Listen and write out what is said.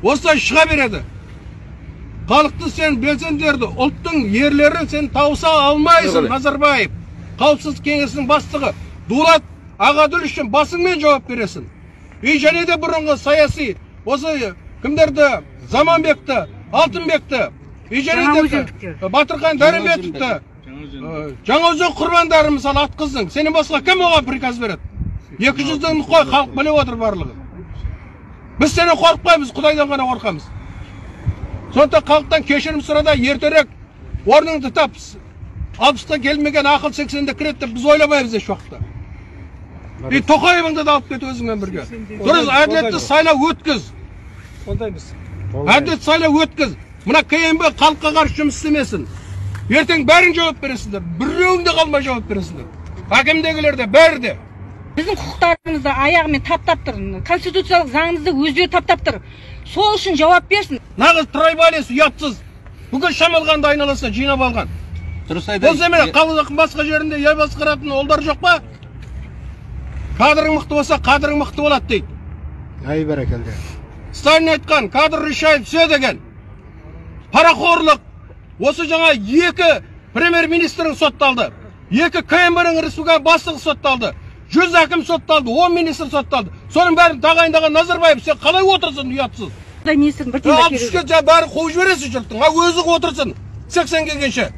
осылай шыға береді. Халықты сен белсенділерді, ұлттың ерлерін сен тауыса алмайсың, Назарбаев. Қауіпсіздік кеңесінің бастығы Дулат Ағаділ үшін басыңмен жауап бересің. Және де бұрынғы саяси, осы кімдерді, Заманбекті, Алтынбекті, және де Батырхан Дәрімбетовті, Жаңаөзен құрбандары мысалы атқыздың. Сенен басқа кім оған приказ береді? 200-дің қой, халық біліп отыр барлығы. Біз сені қорқпаймыз, Құдайдан ғана қорқамыз. Сондықтан халықтан кешірім сұрада ертерек орныңды тап. 60-та келмеген ақыл 80-де кіреді деп біз ойламаймыз еш уақытта. Тоқаевыңды да алып кет өзіңмен бірге. Дұрыс, әділетті сайлау өткіз. Әділетті сайлау өткіз. Мына КМБ халыққа қарсы жұмыс істемесін. Ертең бәрін жауап бересіңдер. Біреуіңде қалмай жауап бересіңдер. Әкімдегілер де, бәрі де. Біздің құқықтарымызды аяғымен таптап тұр. Конституциялық заңымызды өздері таптап тұр. Сол үшін жауап берсін. Нағыз трайбалес, ұятсыз. Бүгін Шамалғанды айналасына жинап алған. Бұл земелі қалалық басқа жерінде ел басқаратын олдар жоқ па? Кадрың мықты болса, қадырың мықты болады дейді. Ай бәрекелді. Сталин айтқан, кадр решает все деген. Парақорлық. Осы жаңа 2 премьер-министрің сотталды. 2 КМБ-ның республика бастығы сотталды. 100 әкім сотталды, 10 министр сотталды. Соның бәрін тағайындаған Назарбаев, сен қалай отырсың, ұятсыз? Министрдің бір теңге керегі жоқ. Бәрі қуып жібересің жұрттың. Өзің отырсың 80 келгенше.